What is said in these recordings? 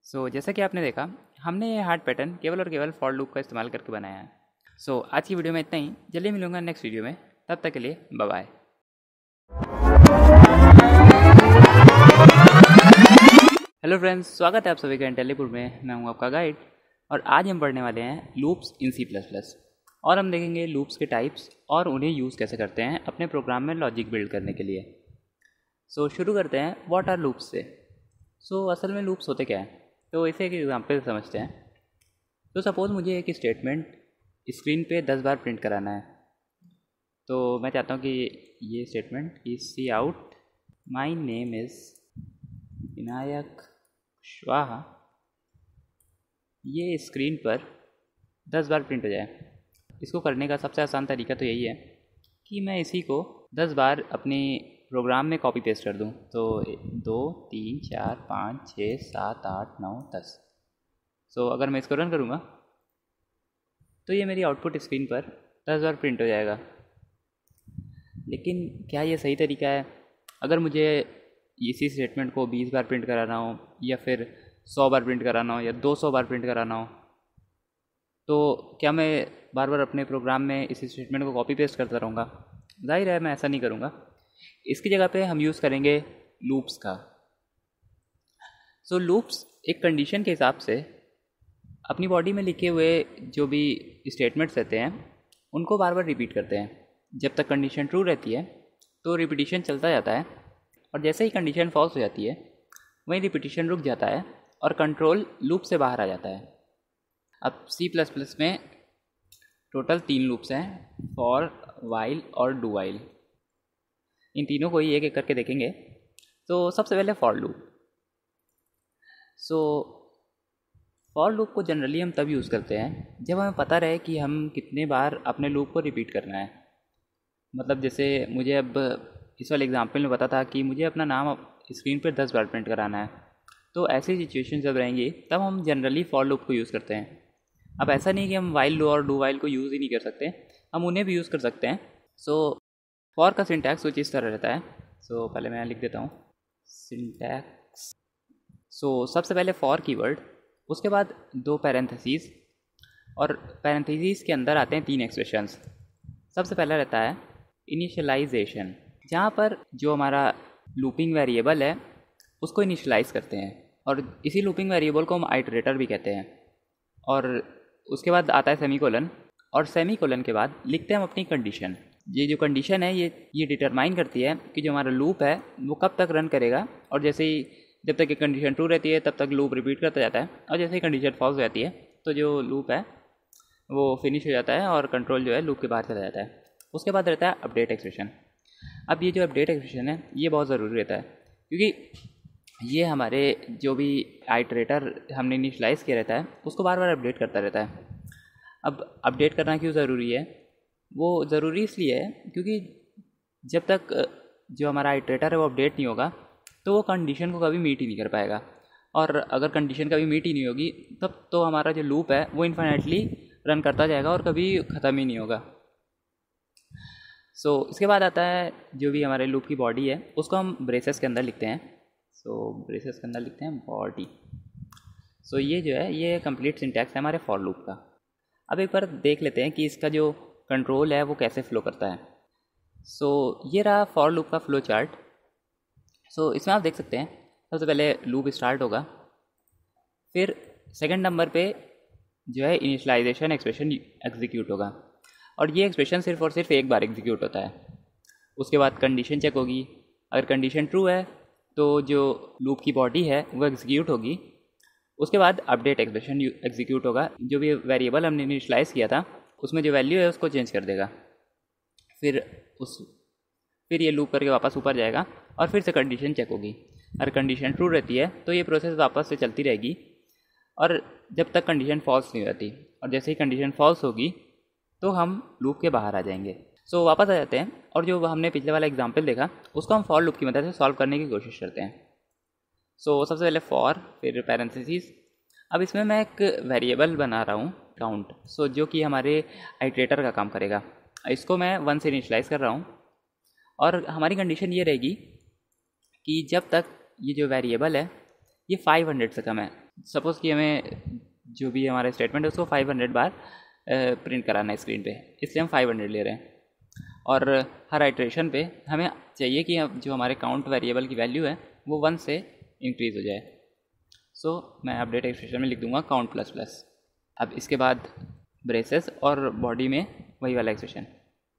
जैसा कि आपने देखा, हमने ये हार्ड पैटर्न केवल और केवल फॉर लूप का इस्तेमाल करके बनाया है। आज की वीडियो में इतना ही। जल्दी मिलूंगा नेक्स्ट वीडियो में, तब तक के लिए बाय बाय। हेलो फ्रेंड्स, स्वागत है आप सभी का इंटेलीपुर में। मैं हूं आपका गाइड और आज हम पढ़ने वाले हैं लूप्स इन C++। और हम देखेंगे लूप्स के टाइप्स और उन्हें यूज़ कैसे करते हैं अपने प्रोग्राम में लॉजिक बिल्ड करने के लिए। शुरू करते हैं व्हाट आर लूप्स से। असल में लूप्स होते क्या हैं, तो इसे एक एग्जांपल समझते हैं। सपोज़ मुझे एक स्टेटमेंट स्क्रीन पे 10 बार प्रिंट कराना है। तो मैं चाहता हूँ कि ये स्टेटमेंट कि see out my name is Vinayak Shwaha ये स्क्रीन पर 10 बार प्रिंट हो जाए। इसको करने का सबसे आसान तरीका तो यही है कि मैं इसी को 10 बार अपने प्रोग्राम में कॉपी पेस्ट कर दूं। तो 2 3 4 5 6 7 8 9 10। अगर मैं इसको रन करूँगा तो ये मेरी आउटपुट स्क्रीन पर 10 बार प्रिंट हो जाएगा। लेकिन क्या ये सही तरीका है? अगर मुझे इसी स्टेटमेंट को 20 बार प्रिंट कराना हो या फिर 100 बार प्रिंट कराना हो या 200 बार प्रिंट कराना हो, तो क्या मैं बार बार अपने प्रोग्राम में इस स्टेटमेंट को कॉपी पेस्ट करता रहूँगा? जाहिर है मैं ऐसा नहीं करूँगा। इसकी जगह पे हम यूज़ करेंगे लूप्स का। लूप्स एक कंडीशन के हिसाब से अपनी बॉडी में लिखे हुए जो भी स्टेटमेंट्स रहते हैं उनको बार बार रिपीट करते हैं। जब तक कंडीशन ट्रू रहती है तो रिपीटिशन चलता जाता है, और जैसे ही कंडीशन फॉल्स हो जाती है वहीं रिपीटिशन रुक जाता है और कंट्रोल लूप से बाहर आ जाता है। अब C++ में टोटल 3 लूप्स हैं, फॉर, वाइल और डू वाइल। इन तीनों को ही एक एक करके देखेंगे। सबसे पहले फॉर लूप। फॉर लूप को जनरली हम तब यूज़ करते हैं जब हमें पता रहे कि हम कितने बार अपने लूप को रिपीट करना है। मतलब जैसे मुझे अब इस वाले एग्जांपल में पता था कि मुझे अपना नाम स्क्रीन पर 10 बार प्रिंट कराना है। तो ऐसी सिचुएशन जब रहेंगी तब हम जनरली फॉर लूप को यूज़ करते हैं। अब ऐसा नहीं कि हम वाइल और डू वाइल को यूज़ ही नहीं कर सकते, हम उन्हें भी यूज़ कर सकते हैं। फॉर का सिंटैक्स कुछ इस तरह रहता है। पहले मैं लिख देता हूँ सिंटैक्स। सबसे पहले फॉर कीवर्ड, उसके बाद 2 पैरेंथेसिस, और पैरेंथेसिस के अंदर आते हैं 3 एक्सप्रेशंस। सबसे पहला रहता है इनिशियलाइजेशन, जहाँ पर जो हमारा लूपिंग वेरिएबल है उसको इनिशियलाइज करते हैं, और इसी लूपिंग वेरिएबल को हम आइटरेटर भी कहते हैं। और उसके बाद आता है सेमीकोलन, और सेमीकोलन के बाद लिखते हैं हम अपनी कंडीशन। ये जो कंडीशन है ये डिटरमाइन करती है कि जो हमारा लूप है वो कब तक रन करेगा। और जैसे ही जब तक ये कंडीशन ट्रू रहती है तब तक लूप रिपीट करता जाता है, और जैसे ही कंडीशन फॉल्स हो जाती है तो जो लूप है वो फिनिश हो जाता है और कंट्रोल जो है लूप के बाहर चला जाता है। उसके बाद रहता है अपडेट एक्सप्रेशन। अब ये जो अपडेट एक्सप्रेशन है ये बहुत ज़रूरी रहता है, क्योंकि ये हमारे जो भी आइटरेटर हमने इनिशियलाइज़ किया रहता है उसको बार बार अपडेट करता रहता है। अब अपडेट करना क्यों ज़रूरी है? वो ज़रूरी इसलिए है क्योंकि जब तक जो हमारा आइटरेटर है वो अपडेट नहीं होगा तो वो कंडीशन को कभी मीट ही नहीं कर पाएगा। और अगर कंडीशन कभी मीट ही नहीं होगी तब तो हमारा जो लूप है वो इन्फिनिटली रन करता जाएगा और कभी ख़त्म ही नहीं होगा। इसके बाद आता है जो भी हमारे लूप की बॉडी है उसको हम ब्रेसेस के अंदर लिखते हैं। ब्रेसेस के अंदर लिखते हैं बॉडी। ये जो है ये कंप्लीट सिंटैक्स है हमारे फॉर लूप का। अब एक बार देख लेते हैं कि इसका जो कंट्रोल है वो कैसे फ्लो करता है। ये रहा फॉर लूप का फ्लो चार्ट। इसमें आप देख सकते हैं सबसे पहले लूप स्टार्ट होगा, फिर सेकंड नंबर पे जो है इनिशियलाइजेशन एक्सप्रेशन एग्जीक्यूट होगा, और ये एक्सप्रेशन सिर्फ और सिर्फ एक बार एग्जीक्यूट होता है। उसके बाद कंडीशन चेक होगी, अगर कंडीशन ट्रू है तो जो लूप की बॉडी है वो एग्जीक्यूट होगी। उसके बाद अपडेट एक्सप्रेशन एग्जीक्यूट होगा, जो भी वेरिएबल हमने इनिशियलाइज़ किया था उसमें जो वैल्यू है उसको चेंज कर देगा। फिर ये लूप करके वापस ऊपर जाएगा और फिर से कंडीशन चेक होगी। अगर कंडीशन ट्रू रहती है तो ये प्रोसेस वापस से चलती रहेगी, और जब तक कंडीशन फॉल्स नहीं रहती, और जैसे ही कंडीशन फॉल्स होगी तो हम लूप के बाहर आ जाएंगे। वापस आ जाते हैं, और जो हमने पिछले वाला एग्जांपल देखा उसको हम फॉर लूप की मदद से सॉल्व करने की कोशिश करते हैं। सबसे पहले फॉर, फिर पैरेंथेसिस। अब इसमें मैं एक वेरिएबल बना रहा हूँ काउंट, जो कि हमारे आइटरेटर का काम करेगा। इसको मैं 1 से इनिशियलाइज़ कर रहा हूँ, और हमारी कंडीशन ये रहेगी कि जब तक ये जो वेरिएबल है ये 500 से कम है, सपोज़ कि हमें जो भी हमारा स्टेटमेंट है उसको 500 बार प्रिंट कराना है स्क्रीन पे, इसलिए हम 500 ले रहे हैं। और हर आइट्रेशन पे हमें चाहिए कि जो हमारे काउंट वेरिएबल की वैल्यू है वो 1 से इंक्रीज़ हो जाए। सो मैं अपडेट एक्सप्रेशन में लिख दूंगा काउंट प्लस प्लस। अब इसके बाद ब्रेसेस और बॉडी में वही वाला एक्सप्रेशन।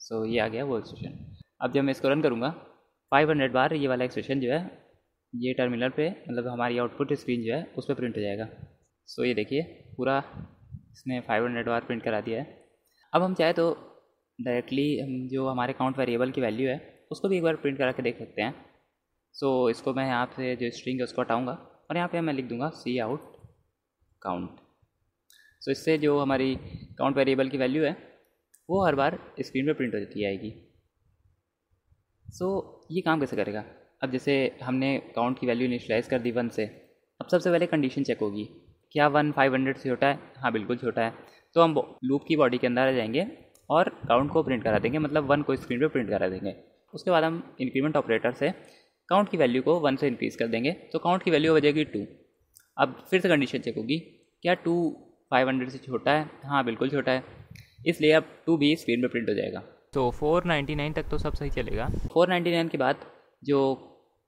सो ये आ गया वो एक्सप्रेशन। अब जब मैं इसको रन करूँगा 500 बार ये वाला एक्सप्रेशन जो है ये टर्मिनल पे, मतलब हमारी आउटपुट स्क्रीन जो है उस पर प्रिंट हो जाएगा। सो ये देखिए पूरा इसने 500 बार प्रिंट करा दिया है। अब हम चाहे तो डायरेक्टली हम जो हमारे काउंट वेरिएबल की वैल्यू है उसको भी एक बार प्रिंट करा के देख सकते हैं। सो इसको मैं यहाँ से जो स्ट्रिंग है उसको हटाऊँगा और यहाँ पे मैं लिख दूँगा सी आउट काउंट। सो इससे जो हमारी काउंट वेरिएबल की वैल्यू है वो हर बार स्क्रीन पे प्रिंट हो जाती आएगी। सो ये काम कैसे करेगा? अब जैसे हमने काउंट की वैल्यू इनिशियलाइज कर दी 1 से, अब सबसे पहले कंडीशन चेक होगी, क्या 1 500 से छोटा है? हाँ बिल्कुल छोटा है। तो हम लूप की बॉडी के अंदर आ जाएंगे और काउंट को प्रिंट करा देंगे, मतलब 1 को स्क्रीन पे प्रिंट करा देंगे। उसके बाद हम इंक्रीमेंट ऑपरेटर से काउंट की वैल्यू को 1 से इंक्रीज़ कर देंगे, तो काउंट की वैल्यू हो जाएगी 2। अब फिर से कंडीशन चेक होगी, क्या 2 500 से छोटा है? हाँ बिल्कुल छोटा है, इसलिए अब 2 भी स्क्रीन पे प्रिंट हो जाएगा। तो 499 तक तो सब सही चलेगा। 499 के बाद जो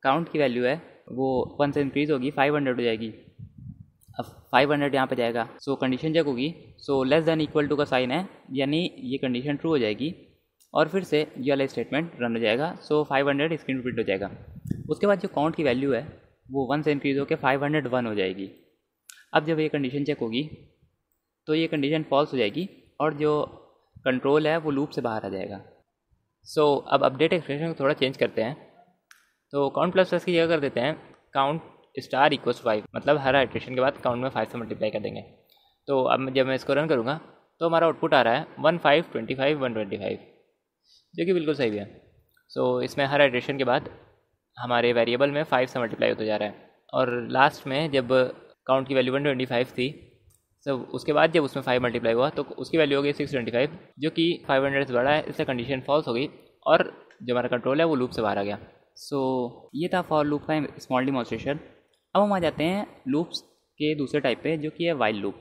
काउंट की वैल्यू है वो 1 से इंक्रीज़ होगी, 500 हो जाएगी। अब 500 यहाँ पे जाएगा, सो कंडीशन चेक होगी, so less than equal to का साइन है, यानी ये कंडीशन ट्रू हो जाएगी और फिर से ये वाला स्टेटमेंट रन हो जाएगा। सो 500 स्क्रीन प्रिंट हो जाएगा। उसके बाद जो काउंट की वैल्यू है वो 1 से इंक्रीज़ होकर 501 हो जाएगी। अब जब ये कंडीशन चेक होगी तो ये कंडीशन फॉल्स हो जाएगी और जो कंट्रोल है वो लूप से बाहर आ जाएगा। सो अब अपडेट एक्सप्रेशन को थोड़ा चेंज करते हैं। तो काउंट प्लस प्लस की जगह कर देते हैं काउंट स्टार इक्वल्स 5, मतलब हर आइट्रेशन के बाद काउंट में 5 से मल्टीप्लाई कर देंगे। तो अब जब मैं इसको रन करूँगा तो हमारा आउटपुट आ रहा है 1 5 25 125, जो कि बिल्कुल सही है। सो इसमें हर आइट्रेशन के बाद हमारे वेरिएबल में 5 से मल्टीप्लाई होता जा रहा है और लास्ट में जब काउंट की वैल्यू 125 थी, तो उसके बाद जब उसमें 5 मल्टीप्लाई हुआ तो उसकी वैल्यू हो गई 625, जो कि 500 से बड़ा है, इसलिए कंडीशन फॉल्स हो गई और जो हमारा कंट्रोल है वो लूप से बाहर आ गया। सो ये था फॉर लूप का स्मॉल डिमॉन्स्ट्रेशन। अब हम आ जाते हैं लूप्स के दूसरे टाइप पे, जो कि है while loop.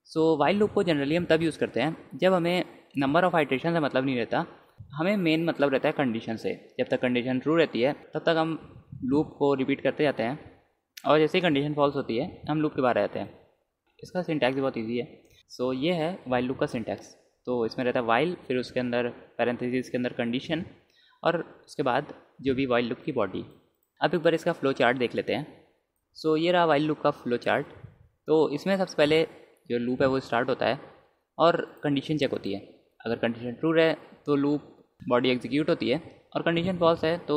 So while loop को जनरली हम तब यूज़ करते हैं जब हमें नंबर ऑफ आइट्रेशन से मतलब नहीं रहता, हमें मेन मतलब रहता है कंडीशन से। जब तक कंडीशन ट्रू रहती है तब तक हम लूप को रिपीट करते जाते हैं और जैसे ही कंडीशन फॉल्स होती है हम लूप के बाहर आ जाते हैं। इसका सिंटैक्स बहुत ईजी है। सो ये है वाइल लूप का सिंटैक्स। तो इसमें रहता है वाइल, फिर उसके अंदर पैरेंथेसिस के अंदर कंडीशन और उसके बाद जो भी वाइल लूप की बॉडी। अब एक बार इसका फ्लो चार्ट देख लेते हैं। सो ये रहा वाइल लूप का फ्लो चार्ट। तो इसमें सबसे पहले जो लूप है वो स्टार्ट होता है और कंडीशन चेक होती है। अगर कंडीशन ट्रू है तो लूप बॉडी एग्जीक्यूट होती है और कंडीशन फॉल्स है तो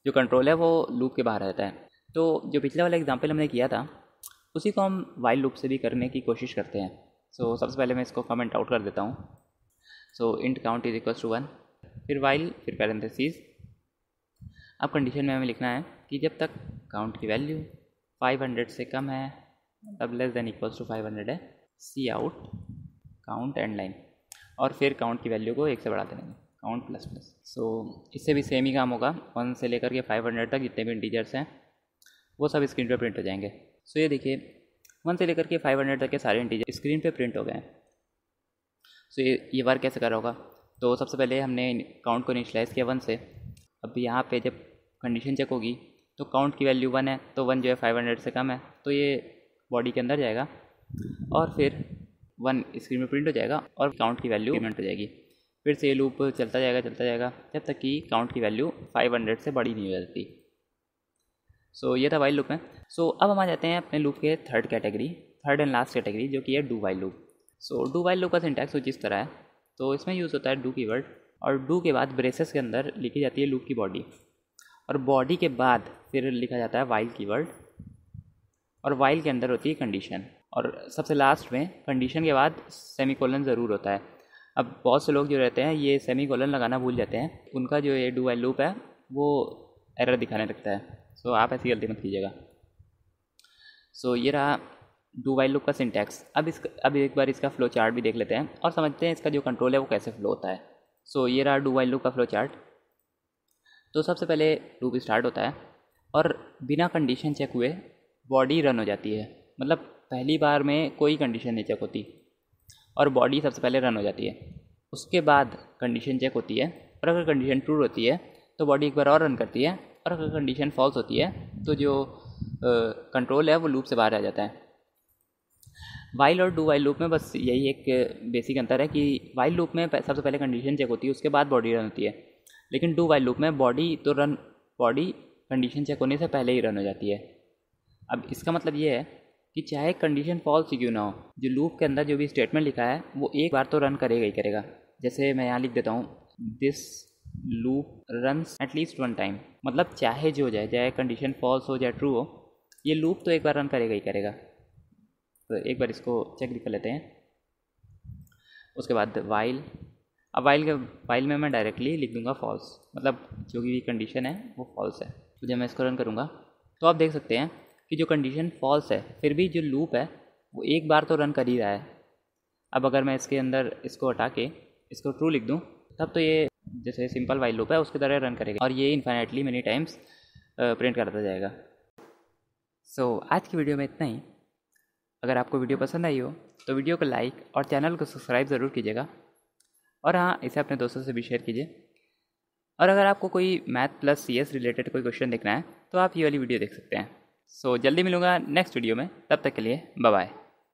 जो कंट्रोल है वो लूप के बाहर रहता है। तो जो पिछले वाला एग्जांपल हमने किया था उसी को हम वाइल लूप से भी करने की कोशिश करते हैं। सो सबसे पहले मैं इसको कमेंट आउट कर देता हूँ। So int count is equals to 1, फिर वाइल, फिर पैरेंथेसिस। अब कंडीशन में हमें लिखना है कि जब तक काउंट की वैल्यू 500 से कम है, तब लेस देन इक्वल्स टू 500 है, सी आउट काउंट एंड लाइन, और फिर काउंट की वैल्यू को 1 से बढ़ा देंगे, काउंट प्लस प्लस। सो इससे भी सेम ही काम होगा, 1 से लेकर के 500 तक जितने भी इंटीजर्स हैं वो सब स्क्रीन पे प्रिंट हो जाएंगे। सो ये देखिए 1 से लेकर के 500 तक के सारे इंटीजर स्क्रीन पे प्रिंट हो गए हैं। सो ये वर्क कैसे कर रहा होगा? तो सबसे पहले हमने काउंट को इनिशियलाइज़ किया 1 से। अब यहाँ पे जब कंडीशन चेक होगी तो काउंट की वैल्यू 1 है, तो 1 जो है 500 से कम है, तो ये बॉडी के अंदर जाएगा और फिर 1 स्क्रीन में प्रिंट हो जाएगा और काउंट की वैल्यू इंक्रीमेंट हो जाएगी। फिर से ये लूप चलता जाएगा जब तक कि काउंट की वैल्यू 500 से बड़ी नहीं हो जाती। सो ये था वाइल लूप में। सो अब हम आ जाते हैं अपने लूप के थर्ड एंड लास्ट कैटेगरी, जो कि है do while loop. So do while loop का सिंटैक्स कुछ इस तरह है। तो इसमें यूज़ होता है डू कीवर्ड, और डू के बाद ब्रेसेस के अंदर लिखी जाती है लूप की बॉडी, और बॉडी के बाद फिर लिखा जाता है वाइल कीवर्ड, और वाइल के अंदर होती है कंडीशन, और सबसे लास्ट में कंडीशन के बाद सेमीकोलन ज़रूर होता है। अब बहुत से लोग जो रहते हैं ये सेमीकोलन लगाना भूल जाते हैं, उनका जो ये डू वाइल लूप है वो एरर दिखाने लगता है। सो आप ऐसी गलती मत कीजिएगा। सो ये रहा डू वाइल लूप का सिंटैक्स। अब एक बार इसका फ्लो चार्ट भी देख लेते हैं और समझते हैं इसका जो कंट्रोल है वो कैसे फ्लो होता है। सो ये रहा डू वाइल लूप का फ्लो चार्ट। तो सबसे पहले लूप स्टार्ट होता है और बिना कंडीशन चेक हुए बॉडी रन हो जाती है। मतलब पहली बार में कोई कंडीशन नहीं चेक होती और बॉडी सबसे पहले रन हो जाती है। उसके बाद कंडीशन चेक होती है और अगर कंडीशन ट्रू होती है तो बॉडी एक बार और रन करती है, और अगर कंडीशन फॉल्स होती है तो जो कंट्रोल है वो लूप से बाहर आ जाता है। वाइल और डू वाइल लूप में बस यही एक बेसिक अंतर है कि वाइल लूप में सबसे पहले कंडीशन चेक होती है, उसके बाद बॉडी रन होती है, लेकिन डू वाइल लूप में बॉडी कंडीशन चेक होने से पहले ही रन हो जाती है। अब इसका मतलब ये है कि चाहे कंडीशन फॉल्स ही क्यों ना हो, जो लूप के अंदर जो भी स्टेटमेंट लिखा है वो एक बार तो रन करेगा ही करेगा। जैसे मैं यहाँ लिख देता हूँ, this loop runs at least one time, मतलब चाहे जो हो जाए, चाहे कंडीशन फॉल्स हो चाहे ट्रू हो, ये लूप तो एक बार रन करेगा ही करेगा। तो एक बार इसको चेक कर लेते हैं। उसके बाद वाइल, अब वाइल में मैं डायरेक्टली लिख दूंगा फॉल्स, मतलब जो भी कंडीशन है वो फॉल्स है। तो जब मैं इसको रन करूँगा तो आप देख सकते हैं कि जो कंडीशन फॉल्स है फिर भी जो लूप है वो एक बार तो रन कर ही रहा है। अब अगर मैं इसके अंदर इसको हटा के इसको ट्रू लिख दूँ तब तो ये जैसे सिंपल वाइल लूप है उसकी तरह रन करेगा और ये इन्फाइनाइटली मेनी टाइम्स प्रिंट करता जाएगा। सो आज की वीडियो में इतना ही। अगर आपको वीडियो पसंद आई हो तो वीडियो को लाइक और चैनल को सब्सक्राइब ज़रूर कीजिएगा, और हाँ, इसे अपने दोस्तों से भी शेयर कीजिए। और अगर आपको कोई मैथ प्लस CS रिलेटेड कोई क्वेश्चन देखना है तो आप ये वाली वीडियो देख सकते हैं। सो जल्दी मिलूँगा नेक्स्ट वीडियो में, तब तक के लिए बाय बाय।